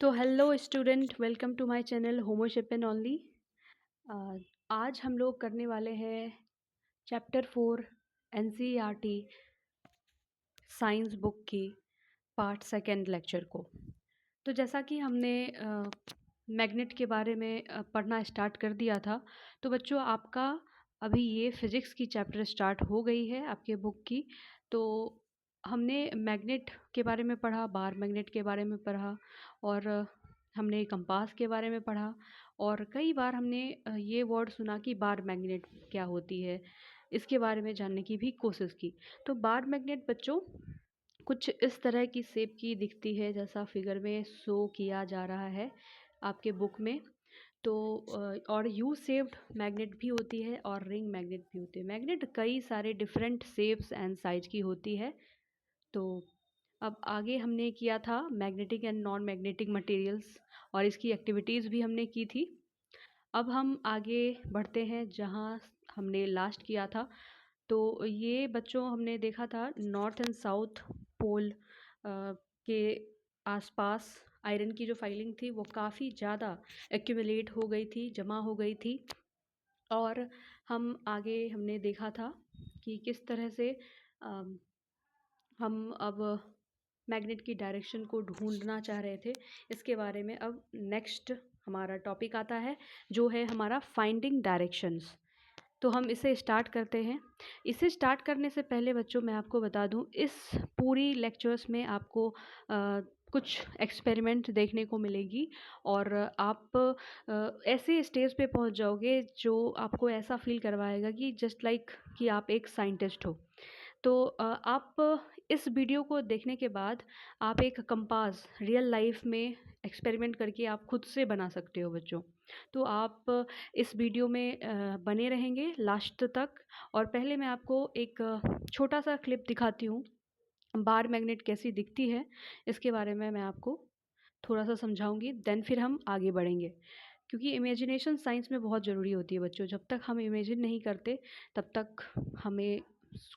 तो hello student, welcome to my channel होमोशिप and only. आज हम लोग करने वाले हैं चैप्टर 4 एनसीईआरटी साइंस बुक की पार्ट सेकंड लेक्चर को। तो जैसा कि हमने मैग्नेट के बारे में पढ़ना स्टार्ट कर दिया था, तो बच्चों आपका अभी ये फिज़िक्स की चैप्टर स्टार्ट हो गई है आपके बुक की। तो हमने मैग्नेट के बारे में पढ़ा, बार मैग्नेट के बारे में पढ़ा, और हमने कंपास के बारे में पढ़ा, और कई बार हमने ये वर्ड सुना कि बार मैग्नेट क्या होती है, इसके बारे में जानने की भी कोशिश की। तो बार मैग्नेट बच्चों कुछ इस तरह की शेप की दिखती है, जैसा फिगर में शो किया जा रहा है आपके बुक में। तो और यू शेप्ड मैग्नेट भी होती है और रिंग मैग्नेट भी होती है। मैग्नेट कई सारे डिफरेंट शेप्स एंड साइज की होती है। तो अब आगे हमने किया था magnetic and non magnetic materials, और इसकी एक्टिविटीज़ भी हमने की थी। अब हम आगे बढ़ते हैं जहाँ हमने लास्ट किया था। तो ये बच्चों हमने देखा था नॉर्थ एंड साउथ पोल के आसपास आयरन की जो फाइलिंग थी वो काफ़ी ज़्यादा एक्यूमुलेट हो गई थी, जमा हो गई थी। और हम आगे हमने देखा था कि किस तरह से अम, हम अब मैग्नेट की डायरेक्शन को ढूंढना चाह रहे थे। इसके बारे में अब नेक्स्ट हमारा टॉपिक आता है, जो है हमारा फाइंडिंग डायरेक्शंस। तो हम इसे स्टार्ट करते हैं। इसे स्टार्ट करने से पहले बच्चों मैं आपको बता दूं, इस पूरी लेक्चर्स में आपको कुछ एक्सपेरिमेंट देखने को मिलेगी, और आप ऐसे स्टेज पे पहुंच जाओगे जो आपको ऐसा फील करवाएगा कि जस्ट लाइक कि आप एक साइंटिस्ट हो। तो आप इस वीडियो को देखने के बाद आप एक कंपास रियल लाइफ में एक्सपेरिमेंट करके आप खुद से बना सकते हो बच्चों। तो आप इस वीडियो में बने रहेंगे लास्ट तक। और पहले मैं आपको एक छोटा सा क्लिप दिखाती हूँ, बार मैग्नेट कैसी दिखती है इसके बारे में मैं आपको थोड़ा सा समझाऊंगी, देन फिर हम आगे बढ़ेंगे। क्योंकि इमेजिनेशन साइंस में बहुत ज़रूरी होती है बच्चों। जब तक हम इमेजिन नहीं करते तब तक हमें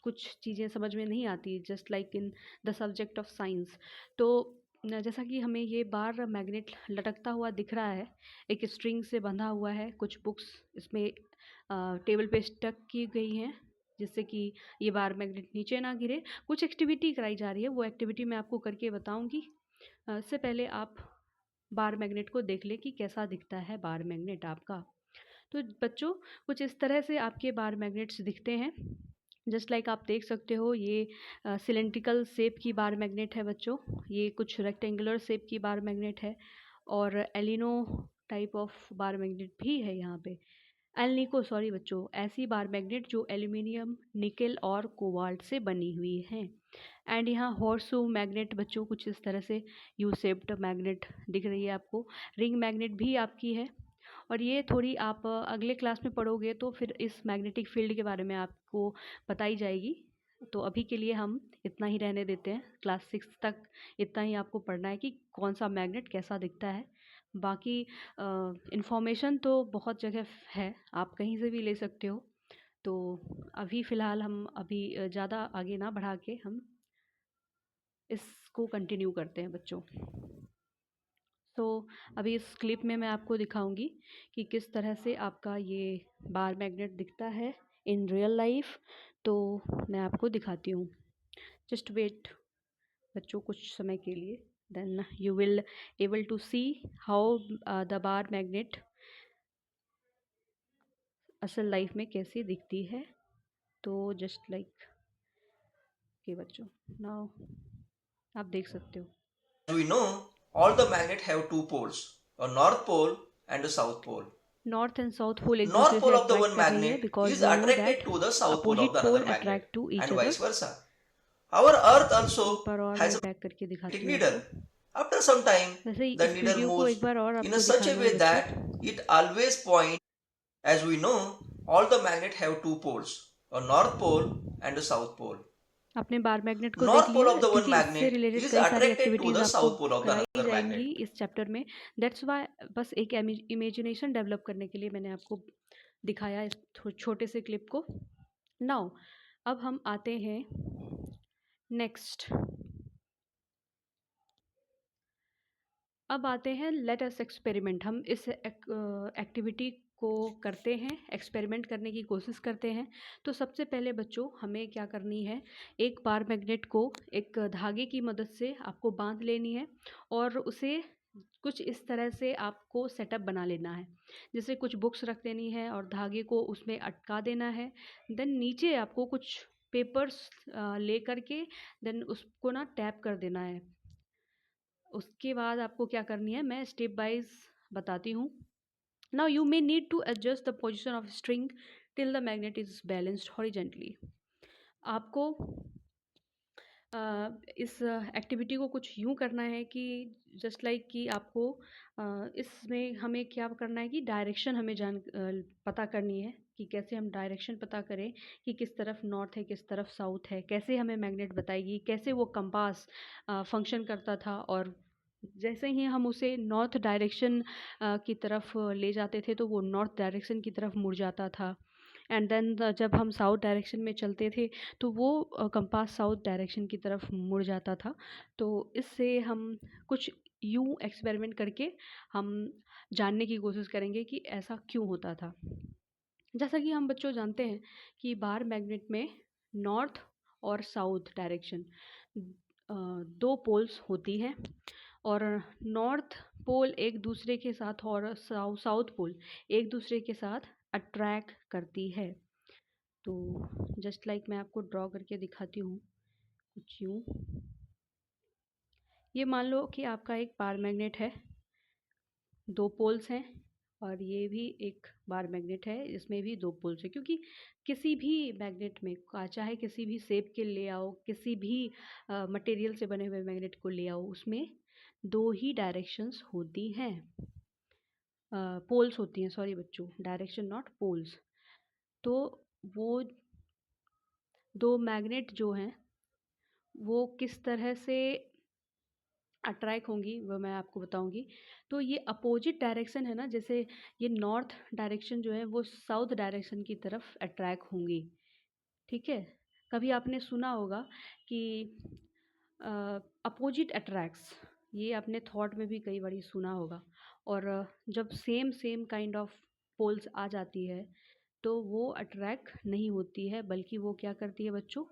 कुछ चीज़ें समझ में नहीं आती, just like in the subject of science. तो जैसा कि हमें ये बार मैग्नेट लटकता हुआ दिख रहा है, एक स्ट्रिंग से बंधा हुआ है। कुछ बुक्स इसमें टेबल पे स्टक की गई हैं, जिससे कि ये बार मैग्नेट नीचे ना गिरे। कुछ एक्टिविटी कराई जा रही है, वो एक्टिविटी मैं आपको करके बताऊंगी। इससे पहले आप बार मैग्नेट को देख ले कि कैसा दिखता है बार मैग्नेट आपका। तो बच्चों कुछ इस तरह से आपके बार मैग्नेट्स दिखते हैं। जस्ट लाइक आप देख सकते हो, ये सिलेंड्रिकल शेप की बार मैग्नेट है बच्चों। ये कुछ रेक्टेंगुलर शेप की बार मैग्नेट है, और एलिनो टाइप ऑफ बार मैग्नेट भी है यहाँ पे। एल्निको सॉरी बच्चों, ऐसी बार मैग्नेट जो एल्यूमिनियम, निकेल और कोबाल्ट से बनी हुई है। एंड यहाँ हॉर्सू मैग्नेट बच्चों कुछ इस तरह से यू शेप्ड मैग्नेट दिख रही है आपको। रिंग मैग्नेट भी आपकी है, और ये थोड़ी आप अगले क्लास में पढ़ोगे तो फिर इस मैग्नेटिक फील्ड के बारे में आपको बताई जाएगी। तो अभी के लिए हम इतना ही रहने देते हैं, क्लास 6 तक इतना ही आपको पढ़ना है कि कौन सा मैग्नेट कैसा दिखता है। बाकी इन्फॉर्मेशन तो बहुत जगह है, आप कहीं से भी ले सकते हो। तो अभी फ़िलहाल हम अभी ज़्यादा आगे ना बढ़ा के हम इसको कंटिन्यू करते हैं बच्चों। तो अभी इस क्लिप में मैं आपको दिखाऊंगी कि किस तरह से आपका ये बार मैग्नेट दिखता है इन रियल लाइफ। तो मैं आपको दिखाती हूँ, जस्ट वेट बच्चों कुछ समय के लिए, then you will able to see how the bar magnet असल लाइफ में कैसी दिखती है। तो जस्ट लाइक के बच्चों, नाउ आप देख सकते हो। As we know, all the magnets have two poles, a north pole and a south pole. North and south pole एक दूसरे North से pole of the attract one कर रही है, magnet because is we know that attracted to the south pole of the opposite another pole magnet attract to each and other. vice versa. Our earth also एक बार और has मैं a back करके magnetic दिखाती हूँ needle. आपको। After some time, वैसे ही the इस needle video को moves एक बार और in a आपको such a दिखाना है way बच्चों। that it always points. As we know, all the magnets have two poles, a north pole and a south pole. आपने बार मैग्नेट को देख North pole लिया, of the one क्योंकि इससे magnet रिलेटेड is कई सारी attracted to activities the आपको south pole of the कराई another जाएंगी magnet. इस चैप्टर में। दैट्स वाई बस एक इमेजिनेशन डेवलप करने के लिए मैंने आपको दिखाया इस छोटे से क्लिप को। नाउ अब हम आते हैं नेक्स्ट। अब आते हैं लेट अस एक्सपेरिमेंट। हम इस एक्टिविटी को करते हैं, एक्सपेरिमेंट करने की कोशिश करते हैं। तो सबसे पहले बच्चों हमें क्या करनी है, एक बार मैग्नेट को एक धागे की मदद से आपको बांध लेनी है और उसे कुछ इस तरह से आपको सेटअप बना लेना है। जैसे कुछ बुक्स रख देनी है और धागे को उसमें अटका देना है। देन नीचे आपको कुछ पेपर्स ले करके देन उसको ना टैप कर देना है। उसके बाद आपको क्या करनी है मैं स्टेप वाइज बताती हूँ। Now you may need to adjust the position of string till the magnet is balanced horizontally. आपको इस एक्टिविटी को कुछ यूँ करना है कि जस्ट लाइक कि आपको इसमें हमें क्या करना है कि डायरेक्शन हमें पता करनी है कि कैसे हम डायरेक्शन पता करें कि किस तरफ नॉर्थ है किस तरफ साउथ है, कैसे हमें मैग्नेट बताएगी, कैसे वो कंपास फंक्शन करता था। और जैसे ही हम उसे नॉर्थ डायरेक्शन की तरफ ले जाते थे तो वो नॉर्थ डायरेक्शन की तरफ मुड़ जाता था। एंड देन जब हम साउथ डायरेक्शन में चलते थे तो वो कंपास साउथ डायरेक्शन की तरफ मुड़ जाता था। तो इससे हम कुछ यूँ एक्सपेरिमेंट करके हम जानने की कोशिश करेंगे कि ऐसा क्यों होता था। जैसा कि हम बच्चों जानते हैं कि बार मैग्नेट में नॉर्थ और साउथ डायरेक्शन दो पोल्स होती हैं और नॉर्थ पोल एक दूसरे के साथ और साउथ पोल एक दूसरे के साथ अट्रैक्ट करती है। तो जस्ट लाइक मैं आपको ड्रॉ करके दिखाती हूँ कुछ यूँ। ये मान लो कि आपका एक बार मैग्नेट है, दो पोल्स हैं और ये भी एक बार मैग्नेट है, इसमें भी दो पोल्स हैं। क्योंकि किसी भी मैग्नेट में चाहे किसी भी शेप के ले आओ, किसी भी मटेरियल से बने हुए मैग्नेट को ले आओ, उसमें दो ही डायरेक्शंस होती हैं, पोल्स होती हैं, सॉरी बच्चों, डायरेक्शन नॉट पोल्स। तो वो दो मैग्नेट जो हैं वो किस तरह से अट्रैक्ट होंगी वो मैं आपको बताऊंगी। तो ये अपोजिट डायरेक्शन है ना, जैसे ये नॉर्थ डायरेक्शन जो है वो साउथ डायरेक्शन की तरफ अट्रैक्ट होंगी, ठीक है। कभी आपने सुना होगा कि अपोजिट अट्रैक्ट्स, ये आपने थॉट में भी कई बारी सुना होगा। और जब same same kind of poles आ जाती है तो वो अट्रैक्ट नहीं होती है, बल्कि वो क्या करती है बच्चों,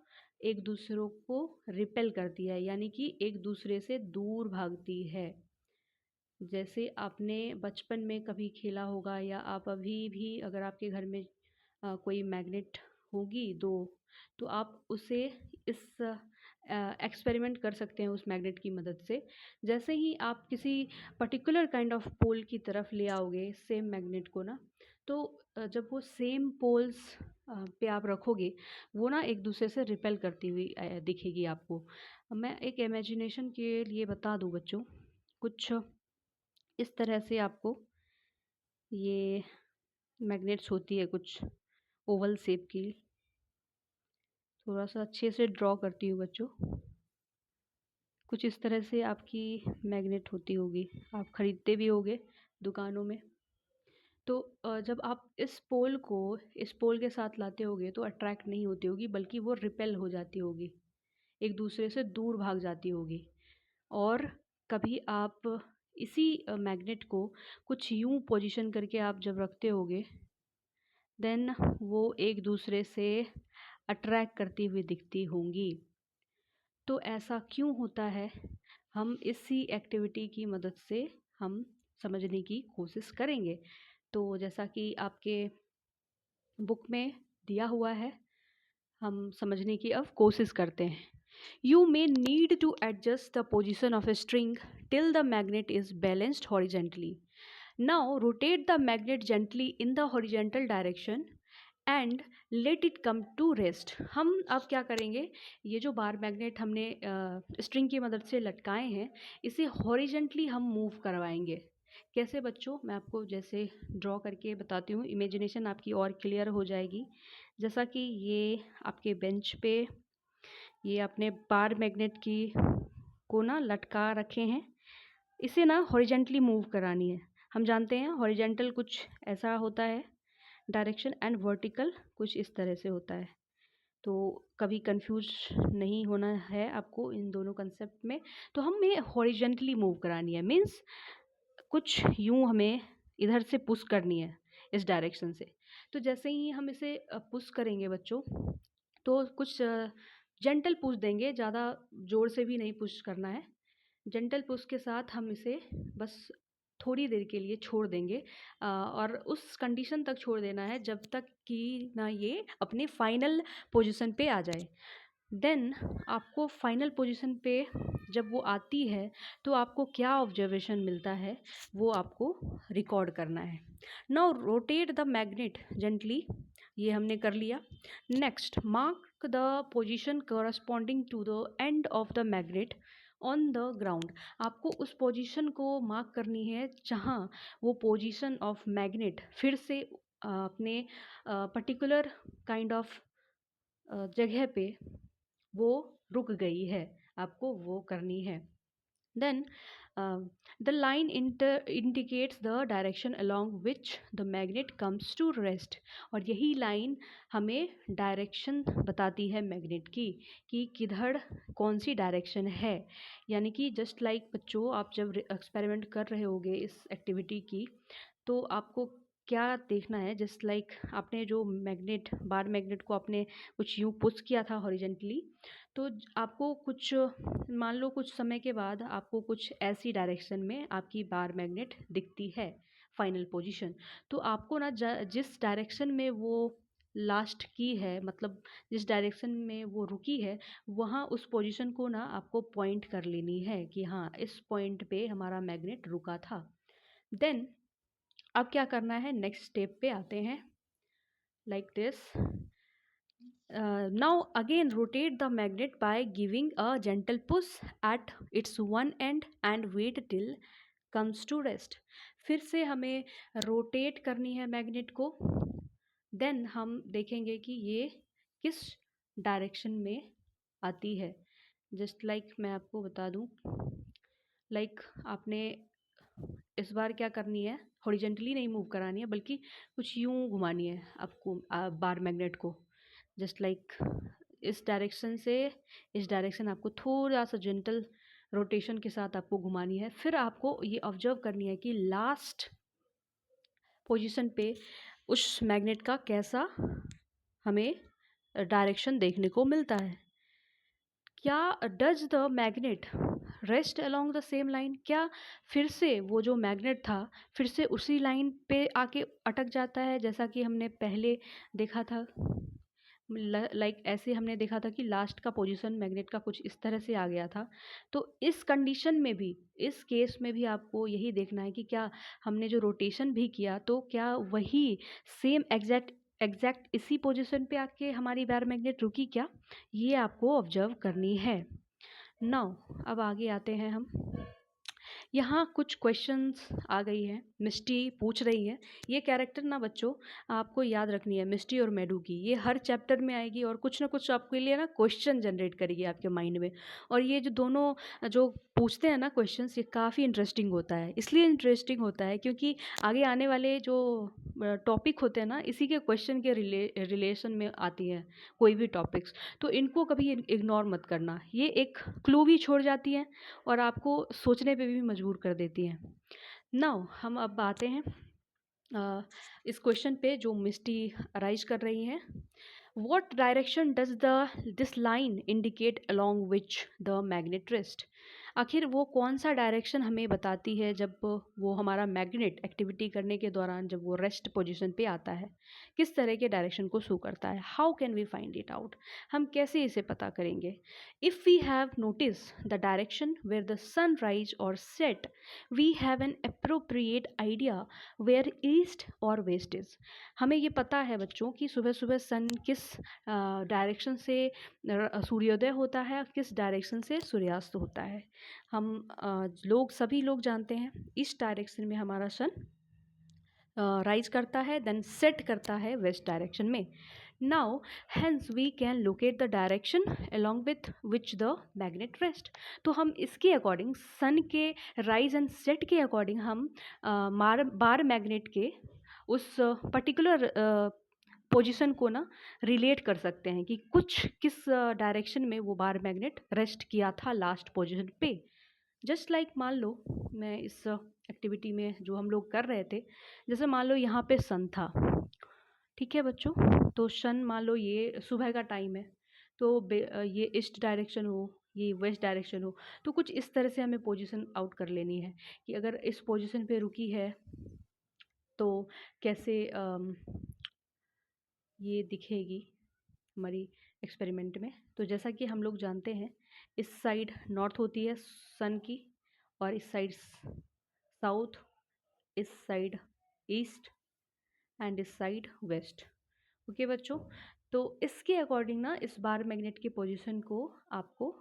एक दूसरों को रिपेल करती है, यानी कि एक दूसरे से दूर भागती है। जैसे आपने बचपन में कभी खेला होगा या आप अभी भी अगर आपके घर में कोई मैग्नेट होगी दो, तो आप उसे इस एक्सपेरिमेंट कर सकते हैं उस मैग्नेट की मदद से। जैसे ही आप किसी पर्टिकुलर काइंड ऑफ पोल की तरफ ले आओगे सेम मैग्नेट को ना, तो जब वो सेम पोल्स पे आप रखोगे वो ना एक दूसरे से रिपेल करती हुई दिखेगी आपको। मैं एक इमेजिनेशन के लिए बता दूं बच्चों, कुछ इस तरह से आपको ये मैग्नेट्स होती है कुछ ओवल शेप की। थोड़ा सा अच्छे से ड्रॉ करती हूँ बच्चों। कुछ इस तरह से आपकी मैग्नेट होती होगी, आप खरीदते भी होगे दुकानों में। तो जब आप इस पोल के साथ लाते होगे तो अट्रैक्ट नहीं होती होगी, बल्कि वो रिपेल हो जाती होगी, एक दूसरे से दूर भाग जाती होगी। और कभी आप इसी मैग्नेट को कुछ यूं पोजीशन करके आप जब रखते होगे, देन वो एक दूसरे से अट्रैक्ट करती हुई दिखती होंगी। तो ऐसा क्यों होता है, हम इसी एक्टिविटी की मदद से हम समझने की कोशिश करेंगे। तो जैसा कि आपके बुक में दिया हुआ है, हम समझने की अब कोशिश करते हैं। You may need to adjust the position of a string till the magnet is balanced horizontally. Now rotate the magnet gently in the horizontal direction and let it come to rest. हम अब क्या करेंगे, ये जो bar magnet हमने string की मदद से लटकाए हैं इसे हॉरिजेंटली हम मूव करवाएंगे। कैसे बच्चों, मैं आपको जैसे ड्रॉ करके बताती हूँ, इमेजिनेशन आपकी और क्लियर हो जाएगी। जैसा कि ये आपके बेंच पे ये अपने बार मैग्नेट की को ना लटका रखे हैं, इसे ना हॉरिजेंटली मूव करानी है। हम जानते हैं हॉरिजेंटल कुछ ऐसा होता है डायरेक्शन एंड वर्टिकल कुछ इस तरह से होता है। तो कभी कंफ्यूज नहीं होना है आपको इन दोनों कंसेप्ट में। तो हमें हॉरिजेंटली मूव करानी है, मीन्स कुछ यूँ हमें इधर से पुश करनी है इस डायरेक्शन से। तो जैसे ही हम इसे पुश करेंगे बच्चों, तो कुछ जेंटल पुश देंगे, ज़्यादा ज़ोर से भी नहीं पुश करना है। जेंटल पुश के साथ हम इसे बस थोड़ी देर के लिए छोड़ देंगे, और उस कंडीशन तक छोड़ देना है जब तक कि ना ये अपने फाइनल पोजीशन पे आ जाए। देन आपको फाइनल पोजीशन पे जब वो आती है तो आपको क्या ऑब्जर्वेशन मिलता है वो आपको रिकॉर्ड करना है। Now rotate the magnet gently, ये हमने कर लिया। Next, mark the position corresponding to the end of the magnet on the ground. आपको उस पोजीशन को मार्क करनी है जहाँ वो पोजीशन ऑफ मैग्नेट फिर से अपने पर्टिकुलर काइंड ऑफ जगह पे वो रुक गई है, आपको वो करनी है। Then the line indicates the direction along which the magnet comes to rest. और यही लाइन हमें डायरेक्शन बताती है मैग्नेट की कि किधर कौन सी डायरेक्शन है। यानी कि जस्ट लाइक बच्चों, आप जब एक्सपेरिमेंट कर रहे होगे इस एक्टिविटी की, तो आपको क्या देखना है, जस्ट लाइक आपने जो मैग्नेट बार मैग्नेट को आपने कुछ यूँ पुश किया था हॉरिजेंटली, तो आपको कुछ मान लो कुछ समय के बाद आपको कुछ ऐसी डायरेक्शन में आपकी बार मैग्नेट दिखती है फाइनल पोजीशन। तो आपको ना जिस डायरेक्शन में वो लास्ट की है, मतलब जिस डायरेक्शन में वो रुकी है, वहाँ उस पोजीशन को ना आपको पॉइंट कर लेनी है कि हाँ, इस पॉइंट पे हमारा मैग्नेट रुका था। देन अब क्या करना है, नेक्स्ट स्टेप पे आते हैं, like this. Now again rotate the magnet by giving a gentle push at its one end and wait till comes to rest। फिर से हमें रोटेट करनी है मैग्नेट को। देन हम देखेंगे कि ये किस डायरेक्शन में आती है। जस्ट लाइक मैं आपको बता दूं, लाइक आपने इस बार क्या करनी है, हॉरिजेंटली नहीं मूव करानी है बल्कि कुछ यूँ घुमानी है आपको बार मैग्नेट को। जस्ट लाइक इस डायरेक्शन से इस डायरेक्शन आपको थोड़ा सा जेंटल रोटेशन के साथ आपको घुमानी है। फिर आपको ये ऑब्जर्व करनी है कि लास्ट पोजीशन पे उस मैग्नेट का कैसा हमें डायरेक्शन देखने को मिलता है। क्या does the magnet rest along the same line, क्या फिर से वो जो मैग्नेट था फिर से उसी लाइन पे आके अटक जाता है जैसा कि हमने पहले देखा था। लाइक ऐसे हमने देखा था कि लास्ट का पोजीशन मैग्नेट का कुछ इस तरह से आ गया था। तो इस कंडीशन में भी, इस केस में भी आपको यही देखना है कि क्या हमने जो रोटेशन भी किया तो क्या वही सेम एग्जैक्ट इसी पोजीशन पे आके हमारी बार मैग्नेट रुकी क्या, ये आपको ऑब्जर्व करनी है। नाउ अब आगे आते हैं हम। यहाँ कुछ क्वेश्चंस आ गई है, मिस्टी पूछ रही है। ये कैरेक्टर ना बच्चों आपको याद रखनी है, मिस्टी और मैडू की। ये हर चैप्टर में आएगी और कुछ ना कुछ आपके लिए ना क्वेश्चन जनरेट करेगी आपके माइंड में। और ये जो दोनों जो पूछते हैं ना क्वेश्चंस, ये काफ़ी इंटरेस्टिंग होता है। इसलिए इंटरेस्टिंग होता है क्योंकि आगे आने वाले जो टॉपिक होते हैं ना, इसी के क्वेश्चन के रिलेशन में आती हैं कोई भी टॉपिक्स। तो इनको कभी इग्नोर मत करना, ये एक क्लू भी छोड़ जाती हैं और आपको सोचने पे भी मजबूर कर देती हैं। नाउ हम अब आते हैं इस क्वेश्चन पे जो मिस्टी अराइज कर रही हैं। What direction does this line indicate along which the magnet rests? आखिर वो कौन सा डायरेक्शन हमें बताती है जब वो हमारा मैग्नेट एक्टिविटी करने के दौरान जब वो रेस्ट पोजीशन पे आता है, किस तरह के डायरेक्शन को शो करता है। How can we find it out, हम कैसे इसे पता करेंगे। If we have notice the direction where the sun rise और set, we have an appropriate idea where east और वेस्ट इज। हमें ये पता है बच्चों कि सुबह सुबह सन किस डायरेक्शन से सूर्योदय होता है, किस डायरेक्शन से सूर्यास्त होता है। हम सभी लोग जानते हैं इस डायरेक्शन में हमारा सन राइज करता है, देन सेट करता है वेस्ट डायरेक्शन में। Now hence we can locate the direction along with which the magnet rest. तो हम इसके अकॉर्डिंग, सन के राइज एंड सेट के अकॉर्डिंग हम बार मैग्नेट के उस पर्टिकुलर पोजीशन को ना रिलेट कर सकते हैं कि कुछ किस डायरेक्शन में वो बार मैग्नेट रेस्ट किया था लास्ट पोजीशन पे। जस्ट लाइक मान लो मैं इस एक्टिविटी में जो हम लोग कर रहे थे, जैसे मान लो यहाँ पे सन था, ठीक है बच्चों, तो सन मान लो ये सुबह का टाइम है, तो ये ईस्ट डायरेक्शन हो, ये वेस्ट डायरेक्शन हो, तो कुछ इस तरह से हमें पोजीशन आउट कर लेनी है कि अगर इस पोजीशन पे रुकी है तो कैसे ये दिखेगी हमारी एक्सपेरिमेंट में। तो जैसा कि हम लोग जानते हैं, इस साइड नॉर्थ होती है सन की, और इस साइड साउथ, इस साइड ईस्ट, एंड इस साइड वेस्ट। ओके बच्चों, तो इसके अकॉर्डिंग ना इस बार मैग्नेट की पोजीशन को आपको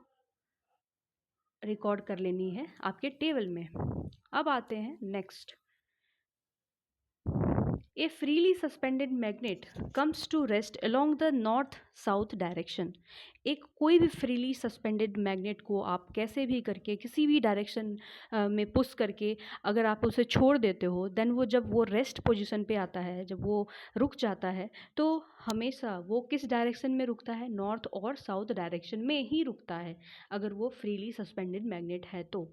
रिकॉर्ड कर लेनी है आपके टेबल में। अब आते हैं next. A freely suspended magnet comes to rest along the north south direction। एक कोई भी फ्रीली सस्पेंडेड मैग्नेट को आप कैसे भी करके किसी भी डायरेक्शन में पुश करके अगर आप उसे छोड़ देते हो, देन वो जब वो रेस्ट पोजीशन पे आता है, जब वो रुक जाता है, तो हमेशा वो किस डायरेक्शन में रुकता है, नॉर्थ और साउथ डायरेक्शन में ही रुकता है अगर वो फ्रीली सस्पेंडेड मैग्नेट है तो।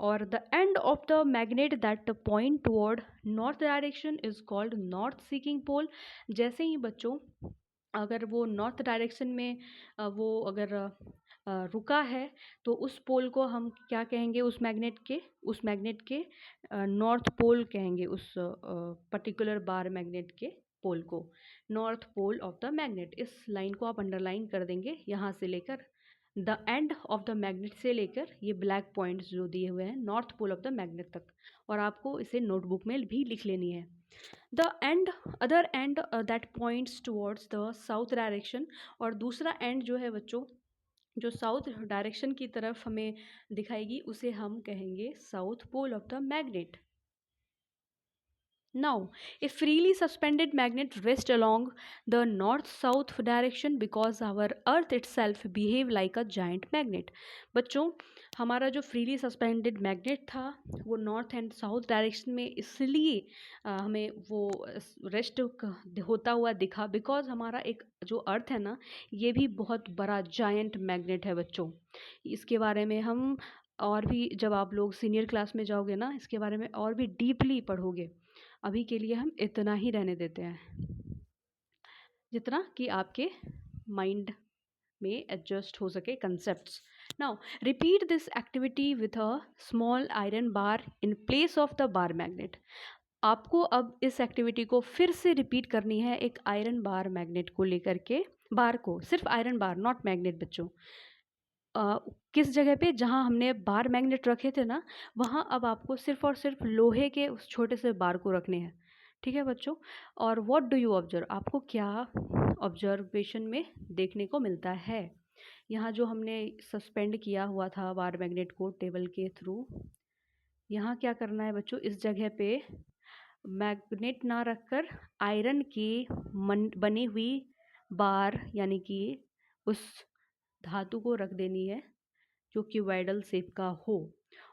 or the end of the magnet that point toward north direction is called north seeking pole। जैसे ही बच्चों अगर वो नॉर्थ डायरेक्शन में वो अगर रुका है, तो उस पोल को हम क्या कहेंगे, उस मैग्नेट के नॉर्थ पोल कहेंगे, उस पर्टिकुलर बार मैग्नेट के पोल को north pole of the magnet. इस लाइन को आप अंडरलाइन कर देंगे, यहाँ से लेकर the end of the magnet से लेकर ये ब्लैक पॉइंट्स जो दिए हुए हैं north pole of the magnet तक, और आपको इसे नोटबुक में भी लिख लेनी है। The end other and that points towards the south direction, और दूसरा एंड जो है बच्चों जो साउथ डायरेक्शन की तरफ हमें दिखाएगी उसे हम कहेंगे south pole of the magnet. Now, a freely suspended magnet rests along the north-south direction because our Earth itself behave like a giant magnet। बच्चों, हमारा जो फ्रीली सस्पेंडेड मैग्नेट था वो नॉर्थ एंड साउथ डायरेक्शन में इसलिए हमें वो rest होता हुआ दिखा बिकॉज हमारा एक जो अर्थ है ना, ये भी बहुत बड़ा जायंट मैग्नेट है बच्चों। इसके बारे में हम और भी, जब आप लोग सीनियर क्लास में जाओगे ना, इसके बारे में और भी डीपली पढ़ोगे। अभी के लिए हम इतना ही रहने देते हैं जितना कि आपके माइंड में एडजस्ट हो सके concepts. Now repeat this activity with a small iron bar in place of the bar magnet. आपको अब इस एक्टिविटी को फिर से रिपीट करनी है एक आयरन बार मैग्नेट को लेकर के, बार को, सिर्फ आयरन बार, नॉट मैग्नेट बच्चों। किस जगह पे जहाँ हमने बार मैग्नेट रखे थे ना, वहाँ अब आपको सिर्फ और सिर्फ लोहे के उस छोटे से बार को रखने हैं, ठीक है बच्चों। और व्हाट डू यू ऑब्जर्व, आपको क्या ऑब्जर्वेशन में देखने को मिलता है, यहाँ जो हमने सस्पेंड किया हुआ था बार मैग्नेट को टेबल के थ्रू, यहाँ क्या करना है बच्चों, इस जगह पे मैग्नेट ना रखकर आयरन की बनी हुई बार यानी कि उस धातु को रख देनी है जो कि वाइडल शेप का हो।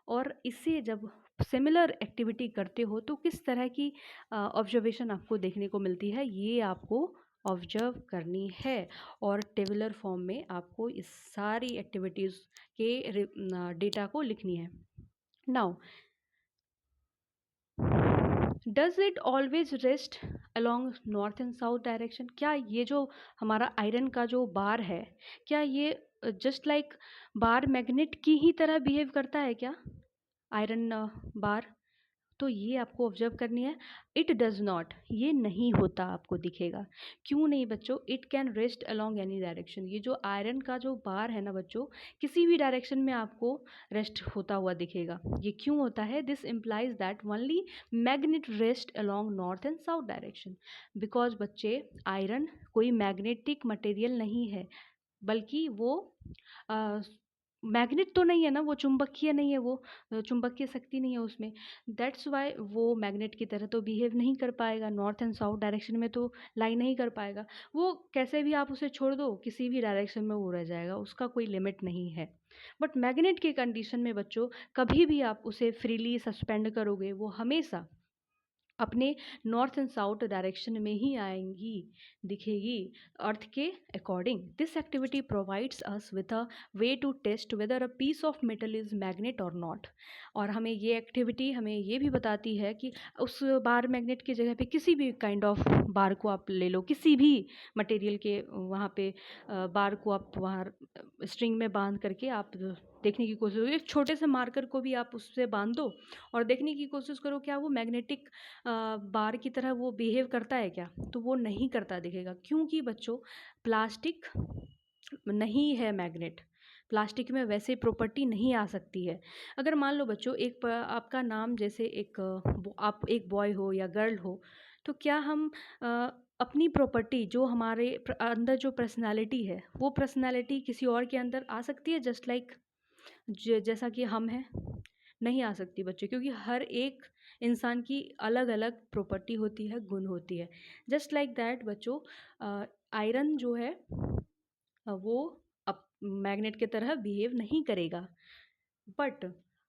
और इसे जब सिमिलर एक्टिविटी करते हो तो किस तरह की ऑब्जर्वेशन आपको देखने को मिलती है, ये आपको ऑब्जर्व करनी है, और टेबुलर फॉर्म में आपको इस सारी एक्टिविटीज़ के डेटा को लिखनी है। Now does it always rest along north and south direction. क्या ये जो हमारा आयरन का जो बार है, क्या ये जस्ट लाइक बार मैग्नेट की ही तरह बिहेव करता है क्या, आयरन बार? तो ये आपको ऑब्जर्व करनी है। इट डज़ नॉट, ये नहीं होता आपको दिखेगा। क्यों नहीं बच्चों? It can rest along any direction. ये जो आयरन का जो बार है ना बच्चों, किसी भी डायरेक्शन में आपको रेस्ट होता हुआ दिखेगा। ये क्यों होता है? This implies that only magnet rest along north and south direction. Because बच्चे, आयरन कोई मैग्नेटिक मटेरियल नहीं है, बल्कि वो मैग्नेट तो नहीं है ना, वो चुंबकीय नहीं है, वो चुंबकीय शक्ति नहीं है उसमें। दैट्स वाई वो मैग्नेट की तरह तो बिहेव नहीं कर पाएगा, नॉर्थ एंड साउथ डायरेक्शन में तो लाई नहीं कर पाएगा। वो कैसे भी आप उसे छोड़ दो, किसी भी डायरेक्शन में वो रह जाएगा, उसका कोई लिमिट नहीं है। बट मैग्नेट के कंडीशन में बच्चों, कभी भी आप उसे फ्रीली सस्पेंड करोगे, वो हमेशा अपने नॉर्थ एंड साउथ डायरेक्शन में ही आएंगी, दिखेगी अर्थ के according. This activity provides us with a way to test whether a piece of metal is magnet और नॉट। और हमें ये एक्टिविटी हमें ये भी बताती है कि उस बार मैग्नेट की जगह पे किसी भी काइंड ऑफ बार को आप ले लो, किसी भी मटेरियल के वहाँ पे बार को आप वहाँ स्ट्रिंग में बांध करके आप देखने की कोशिश करो। एक छोटे से मार्कर को भी आप उससे बांध दो और देखने की कोशिश करो क्या वो मैग्नेटिक बार की तरह वो बिहेव करता है क्या, तो वो नहीं करता दिखेगा, क्योंकि बच्चों प्लास्टिक नहीं है मैग्नेट। प्लास्टिक में वैसे प्रॉपर्टी नहीं आ सकती है। अगर मान लो बच्चों आपका नाम जैसे आप एक बॉय हो या गर्ल हो, तो क्या हम अपनी प्रॉपर्टी जो हमारे अंदर जो पर्सनालिटी है वो पर्सनालिटी किसी और के अंदर आ सकती है जस्ट लाइक जैसा कि हम हैं? नहीं आ सकती बच्चों, क्योंकि हर एक इंसान की अलग अलग प्रॉपर्टी होती है, गुण होती है। जस्ट लाइक दैट बच्चों, आयरन जो है वो अब मैग्नेट की तरह बिहेव नहीं करेगा, बट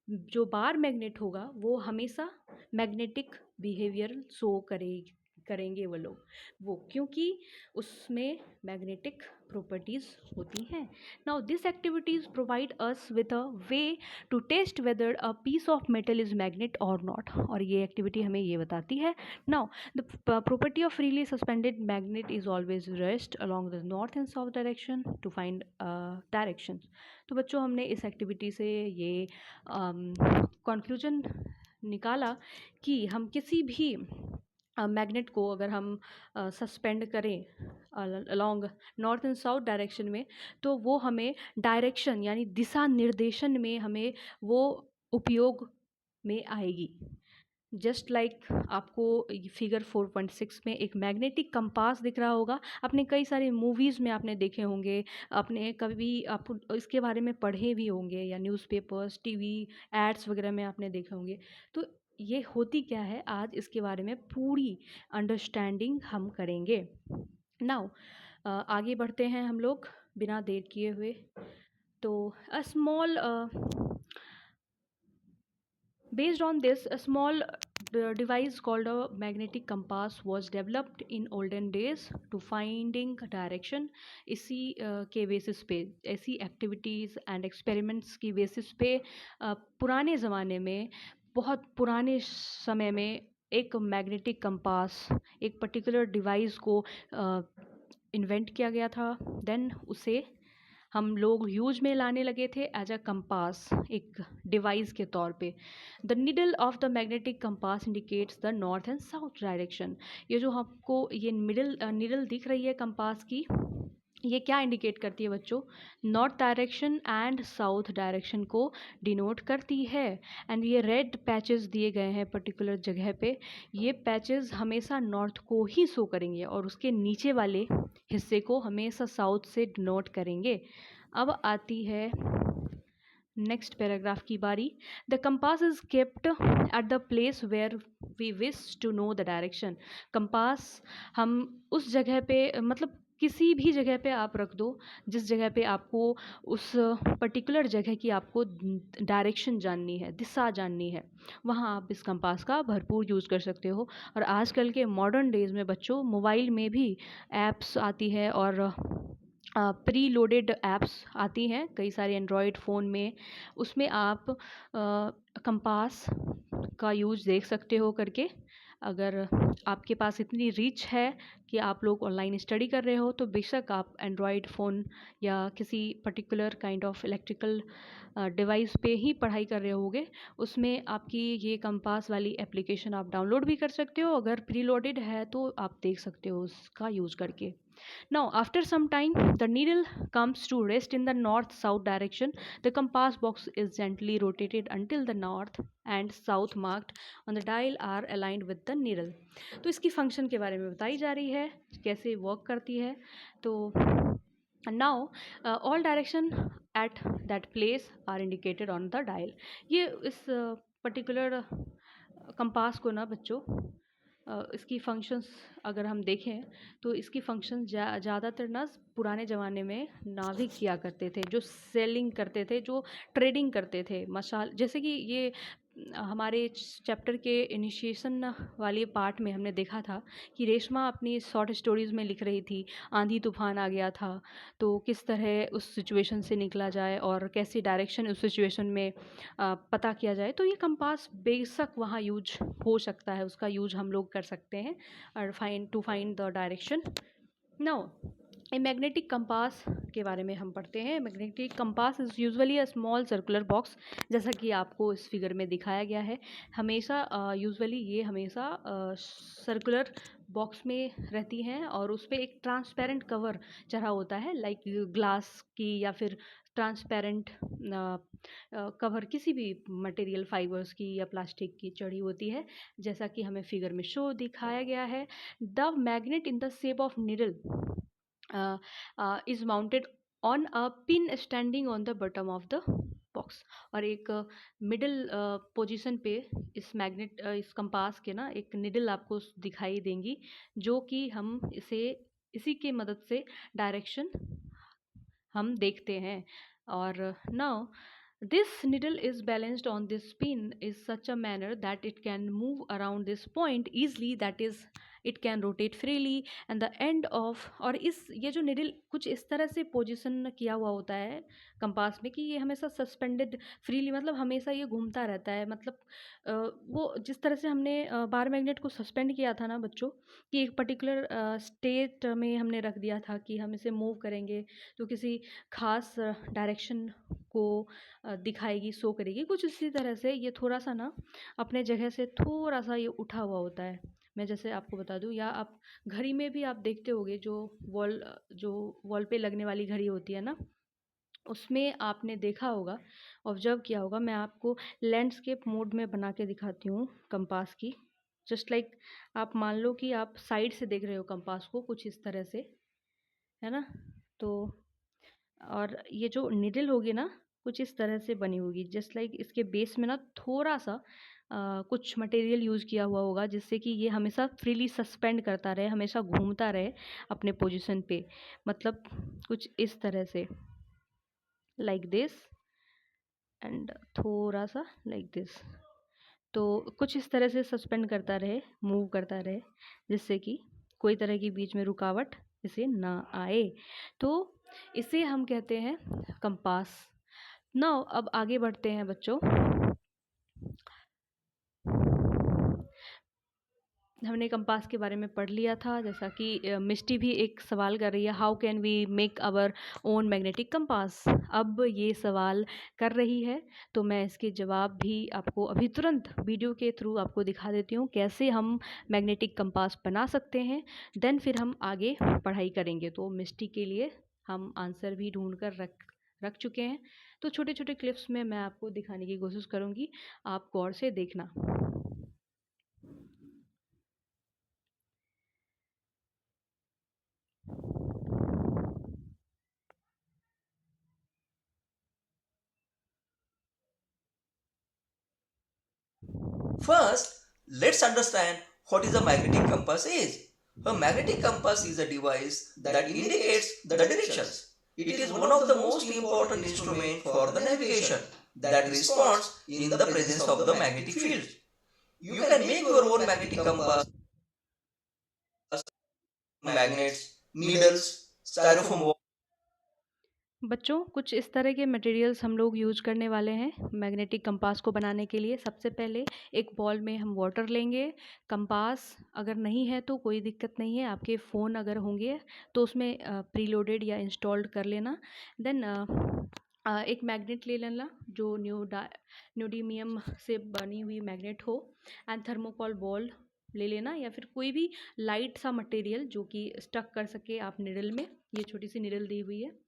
जो बार मैग्नेट होगा वो हमेशा मैग्नेटिक बिहेवियर शो करेंगे वो लोग, वो क्योंकि उसमें मैग्नेटिक प्रॉपर्टीज होती हैं। Now this activities provide us with a way to test whether a piece of metal is magnet और नॉट। और ये एक्टिविटी हमें ये बताती है। Now the property of freely suspended magnet is always rest along the north and south direction to find directions। तो बच्चों हमने इस एक्टिविटी से ये कंक्लूजन निकाला कि हम किसी भी मैग्नेट को अगर हम सस्पेंड करें along north and south direction में, तो वो हमें डायरेक्शन यानी दिशा निर्देशन में हमें वो उपयोग में आएगी। जस्ट लाइक आपको फिगर 4.6 में एक मैग्नेटिक कंपास दिख रहा होगा। आपने कई सारे मूवीज़ में आपने देखे होंगे, आपने कभी आप इसके बारे में पढ़े भी होंगे या न्यूज़पेपर्स, टीवी एड्स वगैरह में आपने देखे होंगे। तो ये होती क्या है, आज इसके बारे में पूरी अंडरस्टैंडिंग हम करेंगे। नाउ आगे बढ़ते हैं हम लोग बिना देर किए हुए। तो a small based on this, a small device called a magnetic compass was developed in olden days to finding direction। इसी के बेसिस पे, ऐसी एक्टिविटीज़ एंड एक्सपेरिमेंट्स की बेसिस पे पुराने ज़माने में, बहुत पुराने समय में एक मैग्नेटिक कंपास, एक पर्टिकुलर डिवाइस को इन्वेंट किया गया था। देन उसे हम लोग यूज में लाने लगे थे एज अ कंपास, एक डिवाइस के तौर पे। The needle of the magnetic compass indicates the north and south direction. ये जो आपको ये निडल दिख रही है कंपास की, ये क्या इंडिकेट करती है बच्चों? North direction and south direction को डिनोट करती है। एंड ये रेड पैचेस दिए गए हैं पर्टिकुलर जगह पे, ये पैचेस हमेशा नॉर्थ को ही शो करेंगे और उसके नीचे वाले हिस्से को हमेशा साउथ से डिनोट करेंगे। अब आती है नेक्स्ट पैराग्राफ की बारी। The compass is kept at the place where we wish to know the direction. Compass हम उस जगह पे, मतलब किसी भी जगह पे आप रख दो जिस जगह पे आपको उस पर्टिकुलर जगह की आपको डायरेक्शन जाननी है, दिशा जाननी है, वहाँ आप इस कंपास का भरपूर यूज़ कर सकते हो। और आजकल के मॉडर्न डेज़ में बच्चों मोबाइल में भी ऐप्स आती है और प्री लोडेड ऐप्स आती हैं कई सारे एंड्रॉयड फ़ोन में, उसमें आप कंपास का यूज़ देख सकते हो करके। अगर आपके पास इतनी रीच है कि आप लोग ऑनलाइन स्टडी कर रहे हो, तो बेशक आप एंड्रॉयड फ़ोन या किसी particular kind of electrical device पे ही पढ़ाई कर रहे होगे, उसमें आपकी ये कंपास वाली एप्लीकेशन आप डाउनलोड भी कर सकते हो। अगर प्री लोडेड है तो आप देख सकते हो उसका यूज़ करके। Now, after some time, the needle comes to rest in the north-south direction. The compass box is gently rotated until the north and south marked on the dial are aligned with the needle। तो इसकी function के बारे में बताई जा रही है, कैसे वर्क करती है। तो now all direction at that place are indicated on the dial। ये इस पर्टिकुलर कंपास को ना बच्चों, इसकी फंक्शंस अगर हम देखें तो इसकी फंक्शन ज़्यादातर ना पुराने ज़माने में नाविक किया करते थे, जो सेलिंग करते थे, जो ट्रेडिंग करते थे, जैसे कि ये हमारे चैप्टर के इनिशिएशन वाले पार्ट में हमने देखा था कि रेशमा अपनी शॉर्ट स्टोरीज़ में लिख रही थी, आंधी तूफान आ गया था, तो किस तरह उस सिचुएशन से निकला जाए और कैसी डायरेक्शन उस सिचुएशन में पता किया जाए। तो ये कंपास बेशक वहाँ यूज हो सकता है, उसका यूज हम लोग कर सकते हैं और find the direction. Now a magnetic compass के बारे में हम पढ़ते हैं। Magnetic compass is usually a small circular box, जैसा कि आपको इस फिगर में दिखाया गया है। हमेशा यूजुअली ये हमेशा सर्कुलर बॉक्स में रहती हैं और उस पे एक ट्रांसपेरेंट कवर चढ़ा होता है, लाइक ग्लास की या फिर ट्रांसपेरेंट कवर किसी भी मटेरियल फाइबर्स की या प्लास्टिक की चढ़ी होती है, जैसा कि हमें फिगर में शो दिखाया गया है। The magnet in the shape of needle is mounted on a pin standing on the bottom of the box. और एक मिडिल पोजीशन पे इस मैग्नेट इस कंपास के ना एक निडल आपको दिखाई देंगी, जो कि हम इसी के मदद से डायरेक्शन हम देखते हैं। और now this needle is balanced on this pin in such a manner that it can move around this point easily, that is it can rotate freely and the end of, और इस ये जो needle कुछ इस तरह से position किया हुआ होता है कंपास में कि ये हमेशा सस्पेंडेड फ्रीली, मतलब हमेशा ये घूमता रहता है। मतलब वो जिस तरह से हमने बार मैग्नेट को सस्पेंड किया था ना बच्चों, कि एक पर्टिकुलर स्टेट में हमने रख दिया था कि हम इसे मूव करेंगे तो किसी खास डायरेक्शन को दिखाएगी, शो करेगी, कुछ इसी तरह से ये थोड़ा सा ना अपने जगह से थोड़ा सा ये उठा हुआ होता है। मैं जैसे आपको बता दूं, या आप घड़ी में भी आप देखते होगे जो वॉल पे लगने वाली घड़ी होती है ना, उसमें आपने देखा होगा, ऑब्जर्व किया होगा। मैं आपको लैंडस्केप मोड में बना के दिखाती हूँ कंपास की। जस्ट लाइक आप मान लो कि आप साइड से देख रहे हो कंपास को कुछ इस तरह से, है ना। तो और ये जो निडल होगी ना कुछ इस तरह से बनी होगी, जस्ट लाइक इसके बेस में ना थोड़ा सा कुछ मटेरियल यूज़ किया हुआ होगा, जिससे कि ये हमेशा फ्रीली सस्पेंड करता रहे, हमेशा घूमता रहे अपने पोजीशन पे। मतलब कुछ इस तरह से, लाइक दिस, एंड थोड़ा सा लाइक दिस। तो कुछ इस तरह से सस्पेंड करता रहे, मूव करता रहे, जिससे कि कोई तरह की बीच में रुकावट इसे ना आए। तो इसे हम कहते हैं कंपास। नाउ अब आगे बढ़ते हैं बच्चों। हमने कंपास के बारे में पढ़ लिया था, जैसा कि मिष्टी भी एक सवाल कर रही है, how can we make our own magnetic compass. अब ये सवाल कर रही है, तो मैं इसके जवाब भी आपको अभी तुरंत वीडियो के थ्रू आपको दिखा देती हूँ कैसे हम मैग्नेटिक कंपास बना सकते हैं। देन फिर हम आगे पढ़ाई करेंगे। तो मिष्टी के लिए हम आंसर भी ढूंढ कर रख चुके हैं। तो छोटे छोटे क्लिप्स में मैं आपको दिखाने की कोशिश करूँगी, आप गौर से देखना। First, let's understand what is a magnetic compass is. A magnetic compass is a device that indicates the directions. It is one of the most important instruments for the navigation that responds in the presence of the magnetic field. You can make your own magnetic compass, magnets, needles, styrofoam बच्चों कुछ इस तरह के materials हम लोग use करने वाले हैं मैग्नेटिक कंपास को बनाने के लिए। सबसे पहले एक बॉल में हम वाटर लेंगे। कंपास अगर नहीं है तो कोई दिक्कत नहीं है, आपके फ़ोन अगर होंगे तो उसमें प्रीलोडेड या इंस्टॉल्ड कर लेना। देन एक मैग्नेट ले लेना जो न्यूडीमियम से बनी हुई मैग्नेट हो, एंड थर्मोकॉल बॉल ले लेना, या फिर कोई भी लाइट सा मटेरियल जो कि स्टक कर सके आप निडल में। ये छोटी सी निडल दी हुई है।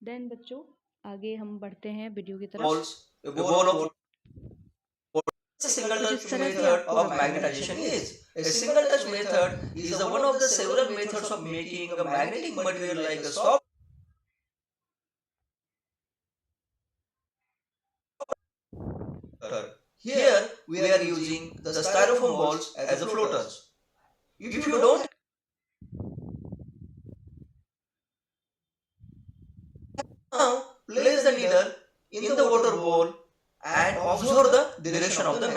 देन बच्चों आगे हम बढ़ते हैं वीडियो की तरफ। balls, a ball of a single कुछ touch इस तरह से method आपको of रखना है। magnetization is. A single touch method is the one of the several methods of making a magnetic material like a soft. Here we are using the styrofoam balls as a floaters. If you don't now place the needle in the water bowl and observe the direction of the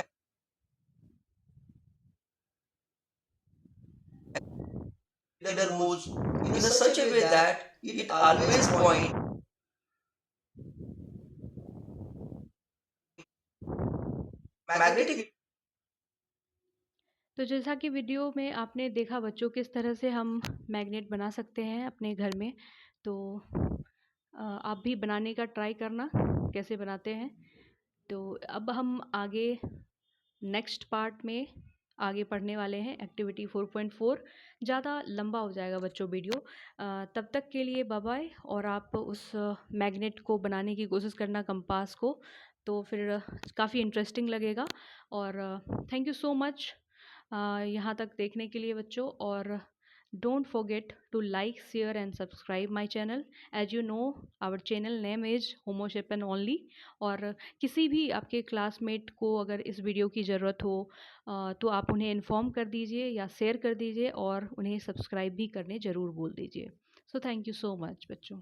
magnetic moves in such a way that it always points magnetic. तो जैसा कि video में आपने देखा बच्चों किस तरह से हम मैग्नेट बना सकते हैं अपने घर में, तो आप भी बनाने का ट्राई करना कैसे बनाते हैं। तो अब हम आगे नेक्स्ट पार्ट में आगे पढ़ने वाले हैं एक्टिविटी 4.4। ज़्यादा लंबा हो जाएगा बच्चों वीडियो, तब तक के लिए बाय बाय। और आप उस मैग्नेट को बनाने की कोशिश करना कंपास को, तो फिर काफ़ी इंटरेस्टिंग लगेगा। और थैंक यू सो मच यहाँ तक देखने के लिए बच्चों। और don't forget to like share and subscribe my channel. As you know our channel name is होमो शेपन ओनली। और किसी भी आपके क्लासमेट को अगर इस वीडियो की ज़रूरत हो तो आप उन्हें इन्फॉर्म कर दीजिए या शेयर कर दीजिए और उन्हें सब्सक्राइब भी करने ज़रूर बोल दीजिए। So thank you so much बच्चों।